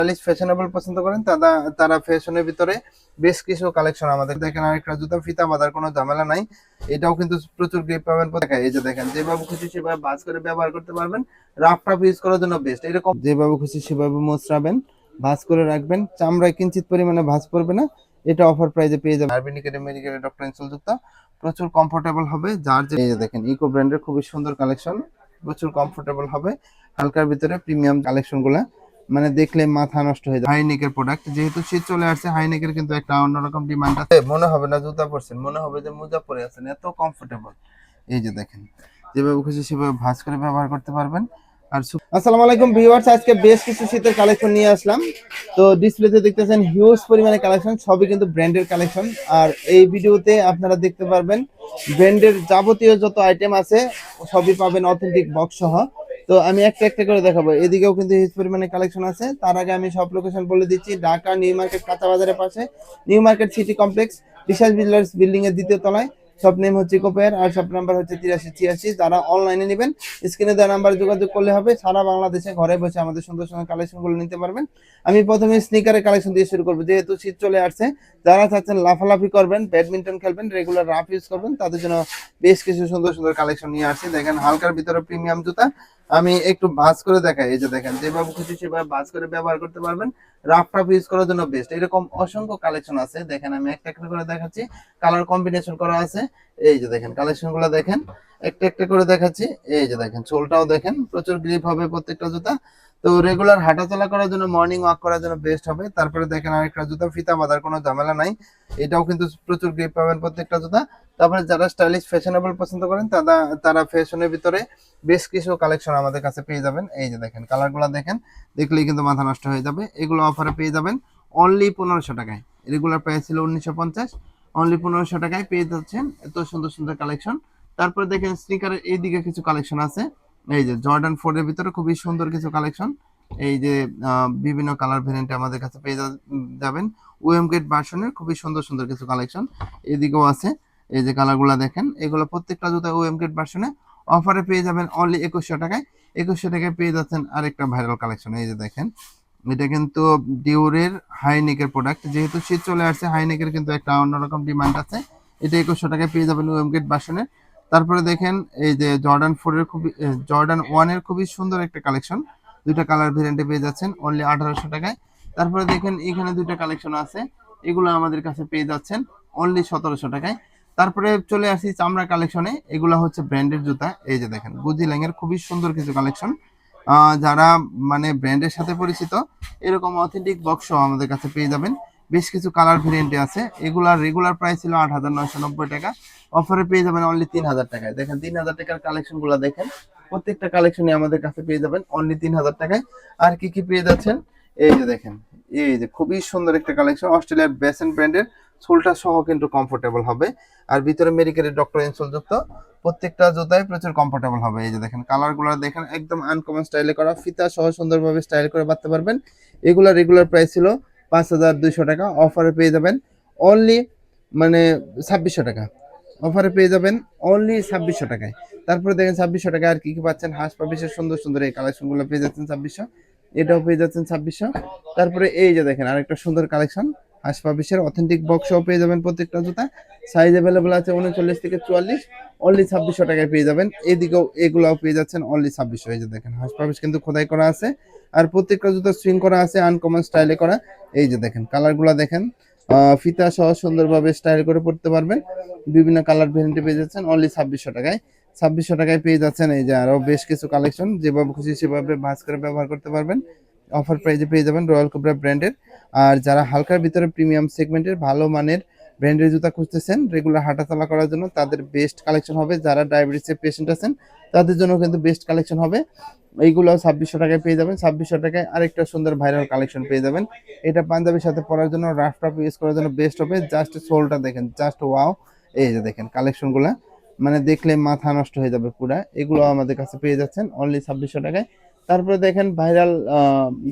Stylish fashionable পছন্দ করেন তারা তারা ফ্যাশনের ভিতরে বেশ কিছু কালেকশন আমাদের দেখেন। আরেকটা জুতা ফিতা বাঁধার কোনো ঝামেলা নাই, এটাও কিন্তু প্রচুর গ্রিপ পাবেন। এই যে দেখেন, যেভাবে খুশি সেভাবে ভাঁজ করে ব্যবহার করতে পারবেন। রাফ টাফ ইউজ করার জন্য বেস্ট। এরকম যেভাবে খুশি সেভাবে মোচড়াবেন, ভাঁজ করে রাখবেন, চামড়ায় কিঞ্চিত পরিমাণে ভাঁজ পড়বে না। এটা অফার প্রাইসে পেয়ে যাবেন। আরবিনিকেটে মেডিকেলে ডক্টর ইনসুল যুক্ত, প্রচুর কমফোর্টেবল হবে। যার যে এই যে দেখেন ইকো ব্র্যান্ডের খুবই সুন্দর কালেকশন, প্রচুর কমফোর্টেবল হবে। হালকার ভিতরে প্রিমিয়াম কালেকশন গুলা মানে দেখলে মাথা নষ্ট হয়ে যায়। হাইনেকের প্রোডাক্ট, যেহেতু শীত চলে আসছে, হাইনেকের কিন্তু একটা অন্যরকম ডিমান্ড আছে। মনে হবে না জুতা পরছেন, মনে হবে যে মোজা পরে আছেন, এত কমফোর্টেবল। এই যে দেখেন, যেভাবে খুশি সেভাবে ভাঁজ করে ব্যবহার করতে পারবেন। আর আসসালামু আলাইকুম ভিউয়ার্স, আজকে বেশ কিছু শীতের কালেকশন নিয়ে আসলাম। তো ডিসপ্লেতে দেখতেছেন হিউজ পরিমাণে কালেকশন, সবই কিন্তু ব্র্যান্ডের কালেকশন। আর এই ভিডিওতে আপনারা দেখতে পারবেন ব্র্যান্ডের যাবতীয় যত আইটেম আছে সবই পাবেন অথেন্টিক বক্স সহ। তো আমি একটা একটা করে দেখাবো। এদিকেও কিন্তু হিউজ পরিমাণে কালেকশন আছে। তার আগে আমি সব লোকেশন বলে দিচ্ছি। ঢাকা নিউ মার্কেট কাঁচা বাজারের পাশে নিউ মার্কেট সিটি কমপ্লেক্স বিশ্বাস বিল্ডার্স বিল্ডিং এর দ্বিতীয় তলায়। শপ নেম হচ্ছে ইকোপেয়ার আর শপ নাম্বার হচ্ছে 8386। যারা অনলাইনে নেবেন স্ক্রিনে দেওয়া নাম্বার যোগাযোগ করলে হবে। সারা বাংলাদেশে ঘরে বসে আমাদের সুন্দর সুন্দর কালেকশন গুলো নিতে পারবেন। আমি প্রথমে স্নিকারের কালেকশন দিয়ে শুরু করবো, যেহেতু শীত চলে আসছে। যারা চাচ্ছেন লাফালাফি করবেন, ব্যাডমিন্টন খেলবেন, রেগুলার রাফ ইউজ করবেন, তাদের জন্য বেশ কিছু সুন্দর সুন্দর কালেকশন নিয়ে আসছি। দেখেন হালকার ভিতরে প্রিমিয়াম জুতা। আমি একটু ভাঁজ করে দেখাই। এই যে দেখেন, যেভাবে খুশি সেভাবে ভাঁজ করে ব্যবহার করতে পারবেন। রাফ টাফ ইউজ করার জন্য বেস্ট। এরকম অসংখ্য কালেকশন আছে। দেখেন আমি একটা একটা করে দেখাচ্ছি, কালার কম্বিনেশন করা আছে। এই যে দেখেন কালেকশন গুলো দেখেন, একটা একটা করে দেখাচ্ছি। এই যে দেখেন সোলটাও দেখেন, প্রচুর গ্রিপ হবে প্রত্যেকটা জুতা। তো রেগুলার হাঁটাচলা করার জন্য, মর্নিং ওয়াক করার জন্য বেস্ট হবে। তারপরে দেখেন আরেকটা জুতা, ফিতা বাঁধার কোনো ঝামেলা নাই, এটাও কিন্তু প্রচুর গ্রিপ পাবেন প্রত্যেকটা জুতা। তারপরে যারা স্টাইলিশ ফ্যাশনেবল পছন্দ করেন তারা তারা ফ্যাশনের ভিতরে বেশ কিছু কালেকশন আমাদের কাছে পেয়ে যাবেন। এই যে দেখেন কালারগুলো দেখেন, দেখলেই কিন্তু মাথা নষ্ট হয়ে যাবে। এগুলো অফারে পেয়ে যাবেন অনলি 1500 টাকায়। রেগুলার প্রাইস ছিল 1950, অনলি 1500 টাকায় পেয়ে যাচ্ছেন এত সুন্দর সুন্দর কালেকশন। তারপরে দেখেন স্নিকারের এইদিকে কিছু কালেকশন আছে। এই যে জর্ডান 4 এর ভিতরে খুবই সুন্দর কিছু কালেকশন। এই যে বিভিন্ন কালার ভেরিয়েন্টে আমাদের কাছে পেয়ে যাবেন। ওএম গেট ভার্সনের খুবই সুন্দর সুন্দর কিছু কালেকশন এদিকেও আছে। এই যে কালারগুলো দেখেন, এগুলো প্রত্যেকটা জুতা ওএম গেট ভার্সনে অফারে পেয়ে যাবেন অনলি 2100 টাকায়। 2100 টাকায় পেয়ে যাচ্ছেন আরেকটা ভাইরাল কালেকশন। এই যে দেখেন, এটা কিন্তু ডিওরের হাইনেকের প্রোডাক্ট। যেহেতু শীত চলে আসছে, হাইনেকের কিন্তু একটা অন্যরকম ডিমান্ড আছে। এটা 2100 টাকায় পেয়ে যাবেন ওএম গেট ভার্সনের। তারপরে দেখেন এই যে জর্ডান 4 এর খুবই জর্ডান 1 এর খুবই সুন্দর একটা কালেকশন। দুইটা কালার ভেরিয়েন্টে পেয়ে যাচ্ছেন অনলি 1800 টাকায়। তারপরে দেখেন এখানে দুইটা কালেকশন আছে, এগুলো আমাদের কাছে পেয়ে যাচ্ছেন অনলি 1700 টাকায়। তারপরে চলে আসি চামড়া কালেকশনে, এগুলো হচ্ছে ব্র্যান্ডের জুতা। এই যে দেখেন গুজিল্যাং এর খুবই সুন্দর কিছু কালেকশন। যারা মানে ব্র্যান্ডের সাথে পরিচিত, এরকম অথেন্টিক বক্স আমাদের কাছে পেয়ে যাবেন। বেশ কিছু কালার ভেরিয়েন্টে আছে। এগুলার রেগুলার প্রাইস ছিল 8990 টাকা, অফারে পেয়ে যাবেন অনলি 3000 টাকায়। দেখেন 3000 টাকার কালেকশন গুলা দেখেন, প্রত্যেকটা কালেকশনই আমাদের কাছে পেয়ে যাবেন অনলি 3000 টাকায়। আর কি কি পেয়ে যাচ্ছেন, এই যে দেখেন, এই যে খুবই সুন্দর একটা কালেকশন, অস্ট্রেলিয়ার বেসেন ব্র্যান্ডের, সোলটা সহ কিন্তু কমফোর্টেবল হবে। আর ভিতরে মেডিকেলের ডক্টর ইনসোল যুক্ত, প্রত্যেকটা জুতাই প্রচুর কমফোর্টেবল হবে। এই যে দেখেন কালারগুলো দেখেন, একদম আনকমন স্টাইলে করা, ফিতা সহ সুন্দরভাবে স্টাইল করে বাঁধতে পারবেন। এগুলা রেগুলার প্রাইস ছিল 5200 টাকা, অফারে পেয়ে যাবেন অনলি মানে 2600 টাকা। অফারে পেয়ে যাবেন অনলি 2600 টাকায়। তারপরে দেখেন 2600 টাকা আর কি কি পাচ্ছেন, হাঁস পাপিসের সুন্দর সুন্দর এই কালেকশনগুলো পেয়ে যাচ্ছেন 2600। এটাও পেয়ে যাচ্ছেন 2600। তারপরে এই যে দেখেন আরেকটা সুন্দর কালেকশন, হাঁস পাপিসের অথেন্টিক বক্সও পেয়ে যাবেন প্রত্যেকটা জুতা। সাইজ অ্যাভেলেবল আছে 39 থেকে 44, অনলি 2600 টাকায় পেয়ে যাবেন। এদিকেও এগুলাও পেয়ে যাচ্ছেন অনলি 2600। এই যে দেখেন হাঁস পাপিস কিন্তু খোদাই করা আছে, আর প্রত্যেকটা জুতা সুইং করা আছে, আনকমন স্টাইলে করা। এই যে দেখেন কালারগুলো দেখেন, ফিতা সহ সুন্দরভাবে স্টাইল করে পড়তে পারবেন। বিভিন্ন কালার ভেরিয়েন্টে পেয়ে যাচ্ছেন অনলি 2600 টাকায়। 2600 টাকায় পেয়ে যাচ্ছেন এই যে আরো বেশ কিছু কালেকশন, যেভাবে খুশি সেভাবে ভাঁজ করে ব্যবহার করতে পারবেন। অফার প্রাইজে পেয়ে যাবেন রয়্যাল কোবরা ব্র্যান্ডের। আর যারা হালকার ভিতরে প্রিমিয়াম সেগমেন্টের ভালো মানের ব্র্যান্ডের জুতা খুঁজতেছেন রেগুলার হাঁটাচলা করার জন্য, তাদের বেস্ট কালেকশন হবে। যারা ডায়াবেটিসের পেশেন্ট আছেন তাদের জন্য কিন্তু বেস্ট কালেকশন হবে। এইগুলো 2600 টাকায় পেয়ে যাবেন। 2600 টাকায় আরেকটা সুন্দর ভাইরাল কালেকশন পেয়ে যাবেন। এটা পাঞ্জাবির সাথে পরার জন্য, রাফ টাফ ইউজ করার জন্য বেস্ট হবে। জাস্ট সোলটা দেখেন, জাস্ট ওয়াও। এই যে দেখেন কালেকশনগুলো মানে দেখলে মাথা নষ্ট হয়ে যাবে পুরা। এগুলো আমাদের কাছে পেয়ে যাচ্ছেন অনলি 2600 টাকায়। তারপরে দেখেন ভাইরাল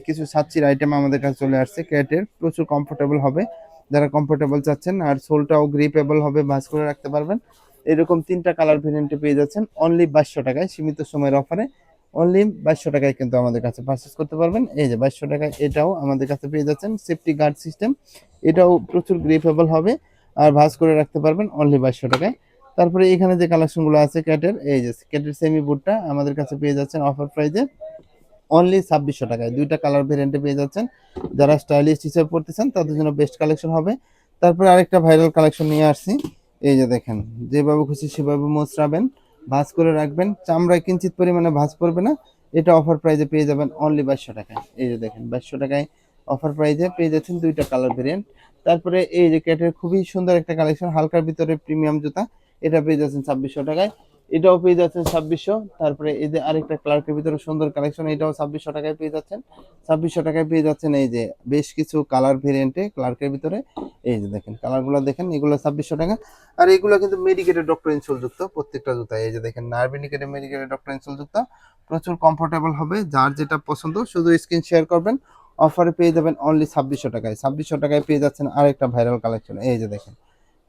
কিছু সাচ্চির আইটেম আমাদের কাছে চলে আসছে ক্যাটের, প্রচুর কমফোর্টেবল হবে যারা কমফোর্টেবল চাচ্ছেন। আর সোলটাও গ্রিপেবল হবে, ভাঁজ করে রাখতে পারবেন। এরকম তিনটা কালার ভেরিয়েন্টে পেয়ে যাচ্ছেন অনলি 2200 টাকায় সীমিত সময়ের অফারে। অনলি 2200 টাকায় কিন্তু আমাদের কাছে পারচেস করতে পারবেন। এই যে 2200 টাকায় এটাও আমাদের কাছে পেয়ে যাচ্ছেন, সেফটি গার্ড সিস্টেম, এটাও প্রচুর গ্রিপেবল হবে আর ভাঁজ করে রাখতে পারবেন অনলি 2200 টাকায়। তারপরে এখানে যে কালেকশনগুলো আছে ক্যাটের, এই যে ক্যাটের সেমি বুটটা আমাদের কাছে পেয়ে যাচ্ছেন অফার প্রাইজে অনলি 2600 টাকায়। দুইটা কালার ভেরিয়েন্টে পেয়ে যাচ্ছেন। যারা স্টাইলিস্ট হিসেবে পড়তেছেন তাদের জন্য বেস্ট কালেকশন হবে। তারপরে আরেকটা ভাইরাল কালেকশন নিয়ে আসছি। এই যে দেখেন, যেভাবে খুশি সেভাবে মোচড়াবেন, ভাঁজ করে রাখবেন, চামড়ায় কিঞ্চিত পরিমাণে ভাঁজ পড়বে না। এটা অফার প্রাইজে পেয়ে যাবেন অনলি 2200 টাকায়। এই যে দেখেন 2200 টাকায় অফার প্রাইজে পেয়ে যাচ্ছেন দুইটা কালার ভেরিয়েন্ট। তারপরে এই যে ক্যাটের খুবই সুন্দর একটা কালেকশন, হালকার ভিতরে প্রিমিয়াম জুতা, এটা পেয়ে যাচ্ছেন 2600 টাকায়। এটাও পেয়ে যাচ্ছেন 2600। তারপরে এই যে আরেকটা ক্লার্কের ভিতরে সুন্দর কালেকশন, এটাও 2600 টাকায় পেয়ে যাচ্ছেন। 2600 টাকায় পেয়ে যাচ্ছেন এই যে বেশ কিছু কালার ভেরিয়েন্টে ক্লার্কের ভিতরে। এই যে দেখেন কালারগুলো দেখেন, এগুলো 2600 টাকা। আর এগুলো কিন্তু মেডিকেটেড ডক্টর ইনসোল যুক্ত প্রত্যেকটা জুতা। এই যে দেখেন নার্ভিনিকেটেড মেডিকেটেড ডক্টর ইনসোল যুক্ত, প্রচুর কমফোর্টেবল হবে। যার যেটা পছন্দ শুধু স্ক্রিন শেয়ার করবেন, অফারে পেয়ে যাবেন অনলি 2600 টাকায়। 2600 টাকায় পেয়ে যাচ্ছেন আরেকটা ভাইরাল কালেকশন। এই যে দেখেন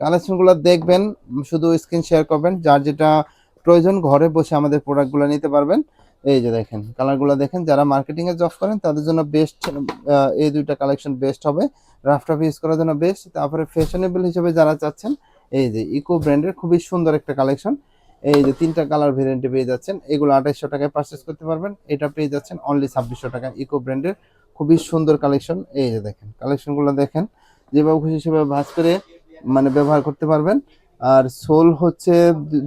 কালেকশনগুলো দেখবেন, শুধু স্ক্রিন শেয়ার করবেন, যার যেটা প্রয়োজন ঘরে বসে আমাদের প্রোডাক্টগুলো নিতে পারবেন। এই যে দেখেন কালারগুলো দেখেন, যারা মার্কেটিং এ জব করেন তাদের জন্য বেস্ট এই দুইটা কালেকশন বেস্ট হবে, রাফ টাফ ইউজ করার জন্য বেস্ট। তারপরে ফ্যাশনেবল হিসেবে যারা চাচ্ছেন, এই যে ইকো ব্র্যান্ডের খুবই সুন্দর একটা কালেকশন। এই যে তিনটা কালার ভেরিয়েন্টে পেয়ে যাচ্ছেন, এগুলো 2800 টাকায় পারচেস করতে পারবেন। এটা পেয়ে যাচ্ছেন অনলি 2600 টাকা, ইকো ব্র্যান্ডের খুবই সুন্দর কালেকশন। এই যে দেখেন কালেকশনগুলো দেখেন, যেভাবে খুশি সেভাবে ভাঁজ করে মানে ব্যবহার করতে পারবেন। আর সোল হচ্ছে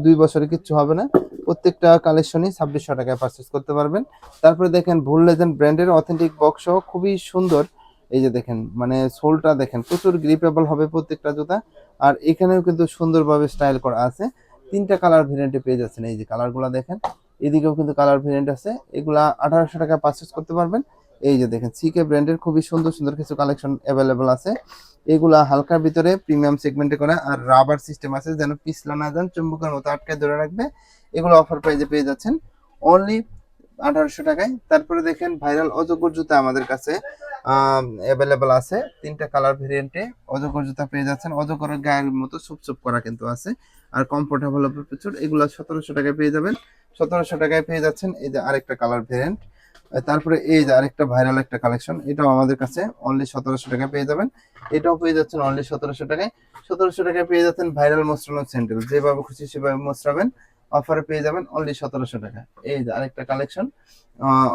2 বছরে কিচ্ছু হবে না। প্রত্যেকটা কালেকশনই 2600 টাকায় পারচেস করতে পারবেন। তারপরে দেখেন ভুল লেজেন্ড ব্র্যান্ডের অথেন্টিক বক্স সহ খুবই সুন্দর। এই যে দেখেন মানে সোলটা দেখেন প্রচুর গ্রিপেবল হবে প্রত্যেকটা জুতা। আর এখানেও কিন্তু সুন্দরভাবে স্টাইল করা আছে। তিনটা কালার ভেরিয়েন্টে পেয়ে যাচ্ছেন। এই যে কালারগুলো দেখেন, এদিকেও কিন্তু কালার ভেরিয়েন্ট আছে। এগুলা 1800 টাকায় পারচেস করতে পারবেন। এই যে দেখেন সিকে ব্র্যান্ডের খুবই সুন্দর সুন্দর কিছু কালেকশন অ্যাভেলেবল আছে। এগুলা হালকার ভিতরে প্রিমিয়াম সেগমেন্টে করা, আর রাবার সিস্টেম আছে যেন পিছলা না যান, চুম্বকের মতো আটকে ধরে রাখবে। এগুলো অফার প্রাইজে পেয়ে যাচ্ছেন অনলি 1800 টাকায়। তারপরে দেখেন ভাইরাল অজগর জুতা আমাদের কাছে অ্যাভেলেবল আছে তিনটা কালার ভেরিয়েন্টে। অজগর জুতা পেয়ে যাচ্ছেন, অজগরের গায়ের মতো সুপ সুপ করা কিন্তু আছে, আর কমফোর্টেবল হবে প্রচুর। এগুলো 1700 টাকায় পেয়ে যাবেন। 1700 টাকায় পেয়ে যাচ্ছেন এই যে আরেকটা কালার ভেরিয়েন্ট। তারপরে এই যে আরেকটা ভাইরাল একটা কালেকশন, এটাও আমাদের কাছে অনলি 1700 টাকায় পেয়ে যাবেন। এটাও পেয়ে যাচ্ছেন অনলি 1700 টাকায়। 1700 টাকায় পেয়ে যাচ্ছেন ভাইরাল মোস্ট্রানো স্যান্ডেল, যেভাবে খুশি সেভাবে মোস্ট্রাবেন, অফারে পেয়ে যাবেন অনলি 1700 টাকায়। এই যে আরেকটা কালেকশন,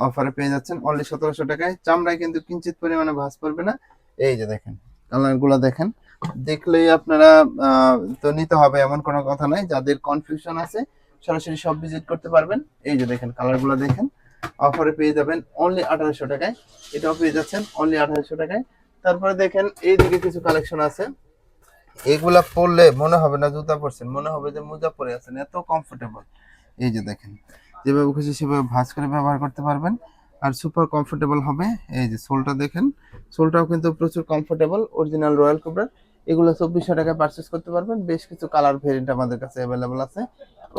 অফারে পেয়ে যাচ্ছেন অনলি 1700 টাকায়। চামড়ায় কিন্তু কিঞ্চিত পরিমাণে ভাঁজ পড়বে না। এই যে দেখেন কালারগুলো দেখেন, দেখলেই আপনারা তো নিতে হবে এমন কোনো কথা নাই। যাদের কনফিউশন আছে সরাসরি সব ভিজিট করতে পারবেন। এই যে দেখেন কালারগুলো দেখেন, অফারে পেয়ে যাবেন অনলি 1800 টাকায়। এটাও পেয়ে যাচ্ছেন অনলি 1800 টাকায়। তারপরে দেখেন এইদিকে কিছু কালেকশন আছে, এগুলা পরলে মনে হবে না জুতা পরছেন, মনে হবে যে মোজা পরে আছেন, এত কমফোর্টেবল। এই যে দেখেন যেভাবে খুশি সেভাবে ভাঁজ করে ব্যবহার করতে পারবেন, আর সুপার কমফোর্টেবল হবে। এই যে সোলটা দেখেন, সোলটাও কিন্তু প্রচুর কমফোর্টেবল, অরিজিনাল রয়্যাল কোবরার। এগুলো 2400 টাকায় পারচেস করতে পারবেন। বেশ কিছু কালার ভেরিয়েন্ট আমাদের কাছে অ্যাভেলেবল আছে।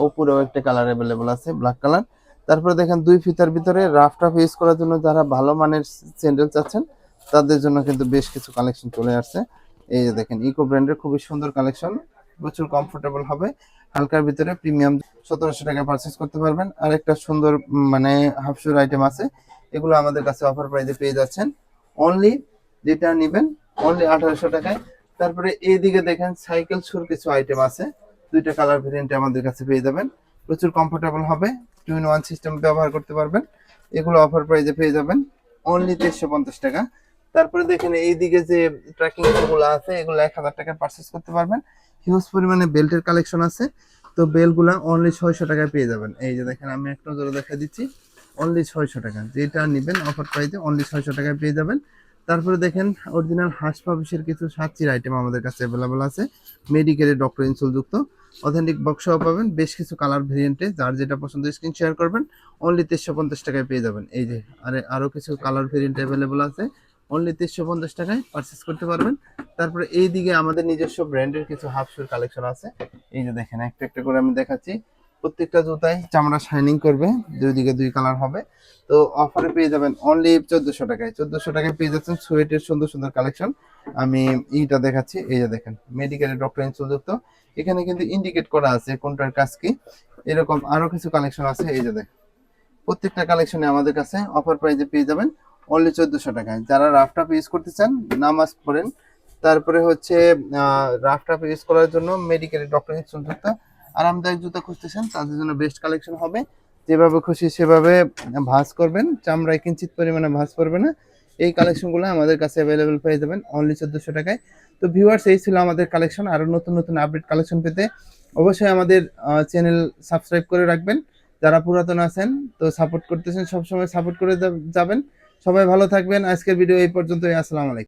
উপরেও একটা কালার অ্যাভেলেবল আছে, ব্ল্যাক কালার। তারপরে দেখেন দুই ফিতার ভিতরে রাফ টাফ ইউজ করার জন্য যারা ভালো মানের স্যান্ডেল চাচ্ছেন তাদের জন্য কিন্তু বেশ কিছু কালেকশন চলে আসছে। এই যে দেখেন ইকো ব্র্যান্ডের খুবই সুন্দর কালেকশন, প্রচুর কমফোর্টেবল হবে, হালকার ভিতরে প্রিমিয়াম। 1700 টাকা পারচেস করতে পারবেন। আর একটা সুন্দর মানে হাফ শুর আইটেম আছে, এগুলো আমাদের কাছে অফার প্রাইসে পেয়ে যাচ্ছেন অনলি, যেটা নেবেন অনলি 1800 টাকায়। তারপরে এইদিকে দেখেন সাইকেল শুর কিছু আইটেম আছে, দুইটা কালার ভেরিয়েন্টে আমাদের কাছে পেয়ে যাবেন, প্রচুর কমফোর্টেবল হবে, 2 in 1 সিস্টেম ব্যবহার করতে পারবেন। এগুলো অফার প্রাইসে পেয়ে যাবেন অনলি 1350 টাকা। তারপরে দেখেন এইদিকে যে ট্র্যাকিং গুলো আছে, এগুলো 1000 টাকায় পারচেস করতে পারবেন। হিউজ পরিমাণে বেল্টের কালেকশন আছে, তো বেলগুলা অনলি 600 টাকায় পেয়ে যাবেন। এই যে দেখেন আমি এক নজরে দেখা দিচ্ছি, অনলি 600 টাকা, যেটা নেবেন অফার প্রাইসে অনলি 600 টাকায় পেয়ে যাবেন। তারপরে দেখেন অরিজিনাল হাঁস পাবিসের কিছু সাতচির আইটেম আমাদের কাছে অ্যাভেলেবল আছে, মেডিকেলের ডক্টর ইনসোল যুক্ত, অথেন্টিক বক্সও পাবেন বেশ কিছু কালার ভেরিয়েন্টে। যার যেটা পছন্দ স্ক্রিন শেয়ার করবেন, অনলি 1350 টাকায় পেয়ে যাবেন। এই যে আরো কিছু কালার ভেরিয়েন্ট অ্যাভেলেবল আছে, অনলি 1350 টাকায় পারচেস করতে পারবেন। তারপরে এইদিকে আমাদের নিজস্ব ব্র্যান্ডের কিছু হাফ শুর কালেকশন আছে। এই যে দেখেন একটা একটা করে আমি দেখাচ্ছি, প্রত্যেকটা জুতায় চামড়া শাইনিং করবে, দুই দিকে দুই কালার হবে। তো অফারে পেয়ে যাবেন অনলি 1400 টাকায়। 1400 টাকায় পেয়ে যাচ্ছেন সোয়েটের সুন্দর সুন্দর কালেকশন। আমি এইটা দেখাচ্ছি, এই যে দেখেন মেডিকেলের ডক্টর ইনসোল যুক্ত, এখানে কিন্তু ইন্ডিকেট করা আছে কোনটার কাজ কি। এরকম আরো কিছু কালেকশন আছে, এই যে দেখেন প্রত্যেকটা কালেকশনে আমাদের কাছে অফার প্রাইসে পেয়ে যাবেন অনলি 1400 টাকায়। যারা রাফ টাফ ইউজ করতে চান, নামাজ পড়েন, তারপরে হচ্ছে রাফ টাফ ইউজ করার জন্য মেডিকেল ডক্টর যুক্ত আরামদায়ক জুতা খুঁজতেছেন, তাদের জন্য বেস্ট কালেকশন হবে। যেভাবে খুশি সেভাবে ভাঁজ করবেন, চামড়ায় কিঞ্চিত পরিমাণে ভাঁজ পড়বে না। এই কালেকশনগুলো আমাদের কাছে অ্যাভেলেবেল পেয়ে যাবেন অনলি 1400 টাকায়। তো ভিউয়ার্স, এই ছিল আমাদের কালেকশন। আরো নতুন নতুন আপডেট কালেকশন পেতে অবশ্যই আমাদের চ্যানেল সাবস্ক্রাইব করে রাখবেন। যারা পুরাতন আছেন, তো সাপোর্ট করতেছেন, সবসময় সাপোর্ট করে যাবেন। সবাই ভালো থাকবেন। আজকের ভিডিও এই পর্যন্তই। আসসালামু আলাইকুম।